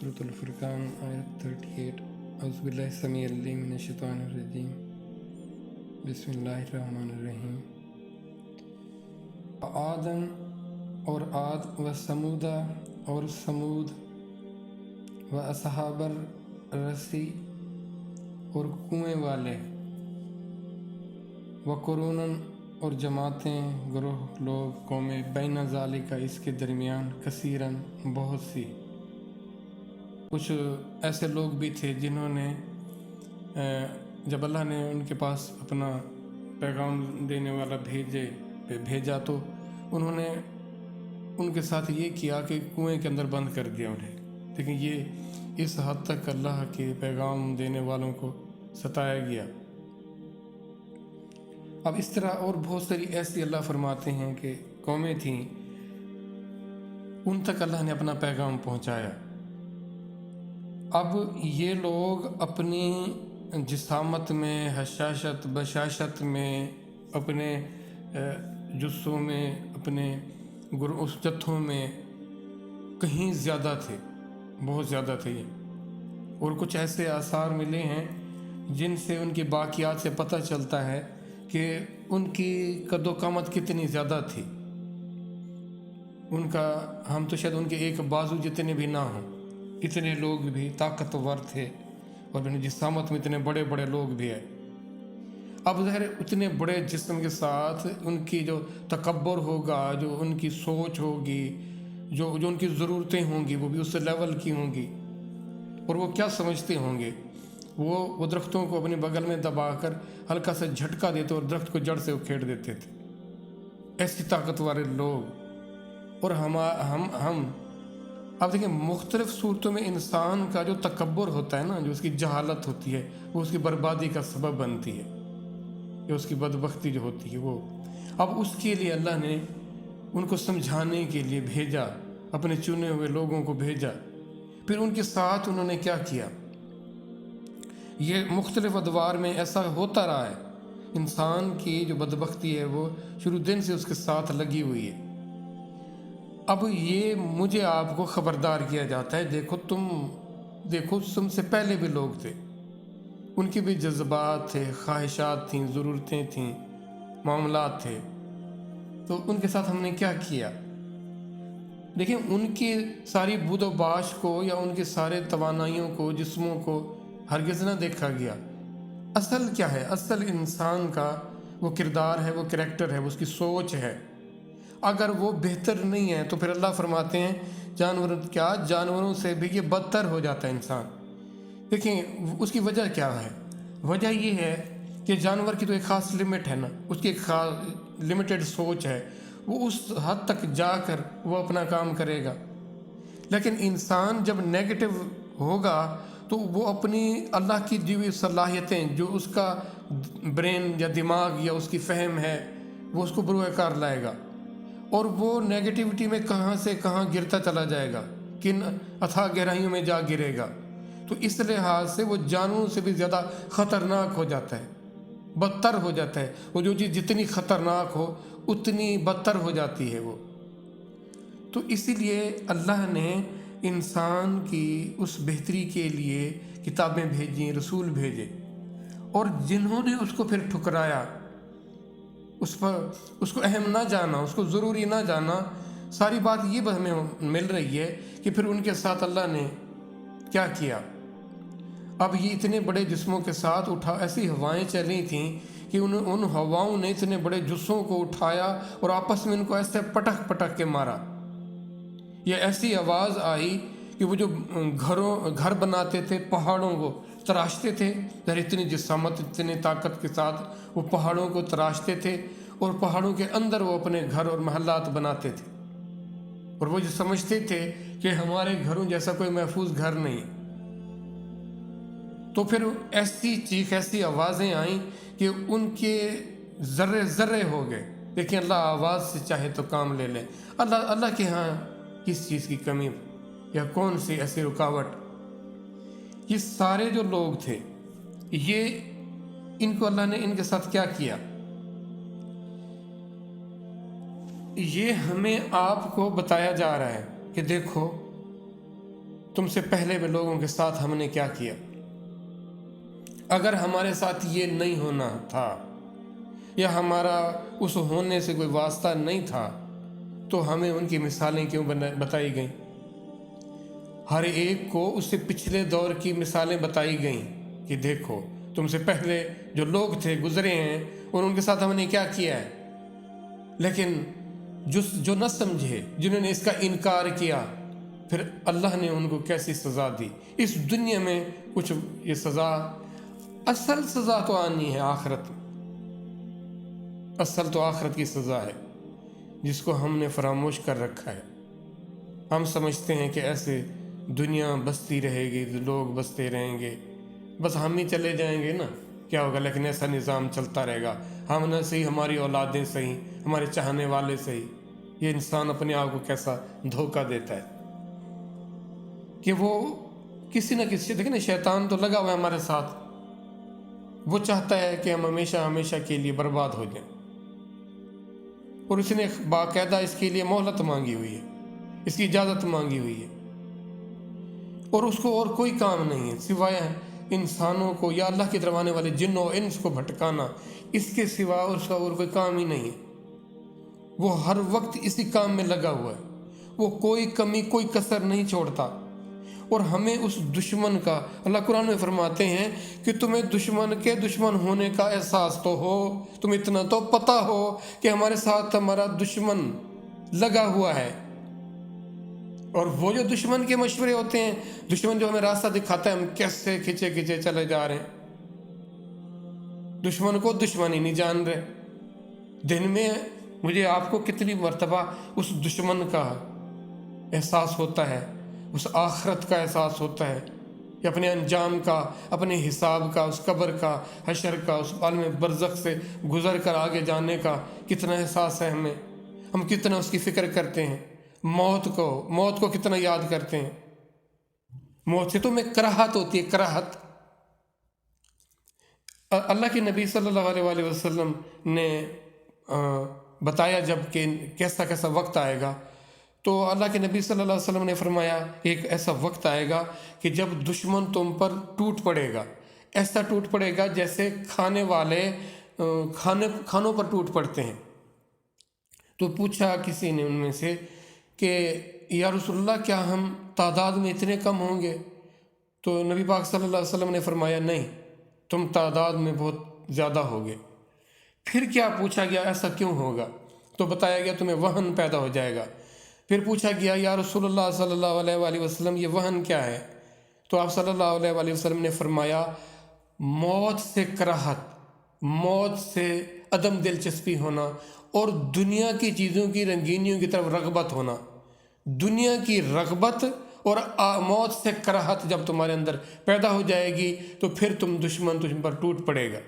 सूरत अल-फुरक़ान आयत 38 औज़ुबिल्लाहि समीउल अलीम मिनश-शैतानिर रजीम बिस्मिल्लाहिर्रहमानिर्रहीम। आदम और आद व समूदा और समूद व असहाबर रसी और कुएँ वाले व कुरूनन और जमातें ग्रोह लोग कौमें बैन ज़ालिका इसके दरमियान कसीरन बहुत सी। कुछ ऐसे लोग भी थे जिन्होंने जब अल्लाह ने उनके पास अपना पैगाम देने वाला भेजा तो उन्होंने उनके साथ ये किया कि कुएं के अंदर बंद कर दिया उन्हें। लेकिन ये इस हद तक अल्लाह के पैगाम देने वालों को सताया गया। अब इस तरह और बहुत सारी ऐसी अल्लाह फरमाते हैं कि कौमें थीं, उन तक अल्लाह ने अपना पैगाम पहुंचाया। अब ये लोग अपनी जिसामत में, हशाशत बशाशत में, अपने जुस्सों में, अपने उस जत्थों में कहीं ज़्यादा थे, बहुत ज़्यादा थे ये। और कुछ ऐसे आसार मिले हैं जिनसे उनकी बाकियात से पता चलता है कि उनकी कद्दो-क़ामत कितनी ज़्यादा थी। हम तो शायद उनके एक बाजू जितने भी ना हों, इतने लोग भी ताकतवर थे और अपनी जिसामत में इतने बड़े बड़े लोग भी हैं। अब ज़ाहिर उतने बड़े जिस्म के साथ उनकी जो तकब्बुर होगा, जो उनकी सोच होगी, जो उनकी ज़रूरतें होंगी, वो भी उस लेवल की होंगी। और वो क्या समझते होंगे, वो दरख्तों को अपने बगल में दबाकर हल्का सा झटका देते और दरख्त को जड़ से उखेड़ देते थे। ऐसी ताकतवर लोग। और हम अब देखिए, मुख्तलिफ सूरतों में इंसान का जो तकब्बुर होता है ना, जो उसकी जहालत होती है, वो उसकी बर्बादी का सबब बनती है, या उसकी बदबख्ती जो होती है वो। अब उसके लिए अल्लाह ने उनको समझाने के लिए भेजा, अपने चुने हुए लोगों को भेजा। फिर उनके साथ उन्होंने क्या किया, ये मुख्तलिफ अदवार में ऐसा होता रहा है। इंसान की जो बदबख्ती है वो शुरू दिन से उसके साथ लगी हुई है। अब ये मुझे आपको ख़बरदार किया जाता है, देखो तुमसे पहले भी लोग थे, उनके भी जज्बात थे, ख्वाहिशात थीं, ज़रूरतें थीं, मामलात थे। तो उनके साथ हमने क्या किया। देखिए, उनकी सारी बुदोबाश को या उनके सारे तवानाइयों को, जिस्मों को हरगिज़ ना देखा गया। असल क्या है, असल इंसान का वो किरदार है, वो करैक्टर है, वो उसकी सोच है। अगर वो बेहतर नहीं है तो फिर अल्लाह फरमाते हैं जानवरों से भी ये बदतर हो जाता है इंसान। देखिए, उसकी वजह क्या है, वजह ये है कि जानवर की तो एक ख़ास लिमिट है ना, उसकी एक ख़ास लिमिटेड सोच है, वो उस हद तक जाकर वो अपना काम करेगा। लेकिन इंसान जब नेगेटिव होगा तो वो अपनी अल्लाह की दी हुई सलाहियतें, जो उसका ब्रेन या दिमाग या उसकी फ़हम है, वो उसको बुरकार लाएगा और वो नेगेटिविटी में कहाँ से कहाँ गिरता चला जाएगा, किन अथाह गहराइयों में जा गिरेगा। तो इस लिहाज से वो जानवरों से भी ज़्यादा ख़तरनाक हो जाता है, बदतर हो जाता है। वो जो चीज़ जितनी ख़तरनाक हो उतनी बदतर हो जाती है वो। तो इसीलिए अल्लाह ने इंसान की उस बेहतरी के लिए किताबें भेजी, रसूल भेजे, और जिन्होंने उसको फिर ठुकराया, उसको अहम ना जाना, उसको ज़रूरी ना जाना, सारी बात ये हमें मिल रही है कि फिर उनके साथ अल्लाह ने क्या किया। अब ये इतने बड़े जिस्मों के साथ ऐसी हवाएं चली थीं कि उन हवाओं ने इतने बड़े जुस्सों को उठाया और आपस में उनको ऐसे पटक पटक के मारा। ये ऐसी आवाज़ आई कि वो जो घर बनाते थे, पहाड़ों को तराशते थे, इतनी जिसामत, इतनी ताकत के साथ वो पहाड़ों को तराशते थे और पहाड़ों के अंदर वो अपने घर और महल्लात बनाते थे। और वो जो समझते थे कि हमारे घरों जैसा कोई महफूज घर नहीं। तो फिर ऐसी चीख, ऐसी आवाज़ें आईं कि उनके ज़र्रे ज़र्रे हो गए। देखिए, अल्लाह आवाज़ से चाहे तो काम ले ले। अल्लाह के यहाँ किस चीज़ की कमी या कौन सी ऐसी रुकावट। ये सारे जो लोग थे, ये इनको अल्लाह ने इनके साथ क्या किया, ये हमें आपको बताया जा रहा है कि देखो تم سے پہلے بھی لوگوں کے ساتھ ہم نے کیا کیا۔ اگر ہمارے ساتھ یہ نہیں ہونا تھا یا ہمارا اس ہونے سے کوئی واسطہ نہیں تھا تو ہمیں ان کی مثالیں کیوں بتائی گئیں؟ ہر ایک کو اس سے پچھلے دور کی مثالیں بتائی گئیں کہ دیکھو تم سے پہلے جو لوگ تھے گزرے ہیں اور ان کے ساتھ ہم نے کیا کیا ہے۔ لیکن جو نہ سمجھے، جنہوں نے اس کا انکار کیا، پھر اللہ نے ان کو کیسی سزا دی۔ اس دنیا میں کچھ یہ سزا، اصل سزا تو آنی ہے آخرت میں، اصل تو آخرت کی سزا ہے جس کو ہم نے فراموش کر رکھا ہے۔ ہم سمجھتے ہیں کہ ایسے دنیا بستی رہے گی، لوگ بستے رہیں گے، بس ہم ہی چلے جائیں گے نا، کیا ہوگا؟ لیکن ایسا نظام چلتا رہے گا، ہم نہ صحیح، ہماری اولادیں صحیح، ہمارے چاہنے والے صحیح۔ یہ انسان اپنے آپ کو کیسا دھوکہ دیتا ہے کہ وہ کسی نہ کسی، دیکھیں نا، شیطان تو لگا ہوا ہے ہمارے ساتھ، وہ چاہتا ہے کہ ہم ہمیشہ ہمیشہ کے لیے برباد ہو جائیں، اور اس نے باقاعدہ اس کے لیے مہلت مانگی ہوئی ہے، اس کی اجازت مانگی ہوئی ہے، اور اس کو اور کوئی کام نہیں ہے سوائے انسانوں کو یا اللہ کی طرف آنے والے جنوں اور انس کو بھٹکانا۔ اس کے سوا اس کا اور کوئی کام ہی نہیں ہے۔ وہ ہر وقت اسی کام میں لگا ہوا ہے، وہ کوئی کمی کوئی کسر نہیں چھوڑتا۔ اور ہمیں اس دشمن کا، اللہ قرآن میں فرماتے ہیں کہ تمہیں دشمن کے دشمن ہونے کا احساس تو ہو، تم اتنا تو پتہ ہو کہ ہمارے ساتھ ہمارا دشمن لگا ہوا ہے۔ اور وہ جو دشمن کے مشورے ہوتے ہیں، دشمن جو ہمیں راستہ دکھاتا ہے، ہم کیسے کھچے کھچے چلے جا رہے ہیں، دشمن کو دشمن ہی نہیں جان رہے۔ دن میں مجھے آپ کو کتنی مرتبہ اس دشمن کا احساس ہوتا ہے، اس آخرت کا احساس ہوتا ہے، کہ اپنے انجام کا، اپنے حساب کا، اس قبر کا، حشر کا، اس عالم برزخ سے گزر کر آگے جانے کا کتنا احساس ہے ہمیں، ہم کتنا اس کی فکر کرتے ہیں، موت کو کتنا یاد کرتے ہیں۔ موت سے تو ہمیں کراہت ہوتی ہے، کراہت۔ اللہ کے نبی صلی اللہ علیہ وآلہ وسلم نے بتایا جب کہ کیسا کیسا وقت آئے گا، تو اللہ کے نبی صلی اللہ علیہ وسلم نے فرمایا ایک ایسا وقت آئے گا کہ جب دشمن تم پر ٹوٹ پڑے گا، ایسا ٹوٹ پڑے گا جیسے کھانے والے کھانوں پر ٹوٹ پڑتے ہیں۔ تو پوچھا کسی نے ان میں سے کہ یا رسول اللہ، کیا ہم تعداد میں اتنے کم ہوں گے؟ تو نبی پاک صلی اللہ علیہ وسلم نے فرمایا نہیں، تم تعداد میں بہت زیادہ ہوگے۔ پھر کیا پوچھا گیا ایسا کیوں ہوگا؟ تو بتایا گیا تمہیں وہن پیدا ہو جائے گا۔ پھر پوچھا گیا یا رسول اللہ صلی اللہ علیہ وآلہ وسلم، یہ وہن کیا ہے؟ تو آپ صلی اللہ علیہ وآلہ وسلم نے فرمایا موت سے کراہت، موت سے عدم دلچسپی ہونا، اور دنیا کی چیزوں کی رنگینیوں کی طرف رغبت ہونا۔ دنیا کی رغبت اور موت سے کراہت جب تمہارے اندر پیدا ہو جائے گی تو پھر دشمن تم پر ٹوٹ پڑے گا۔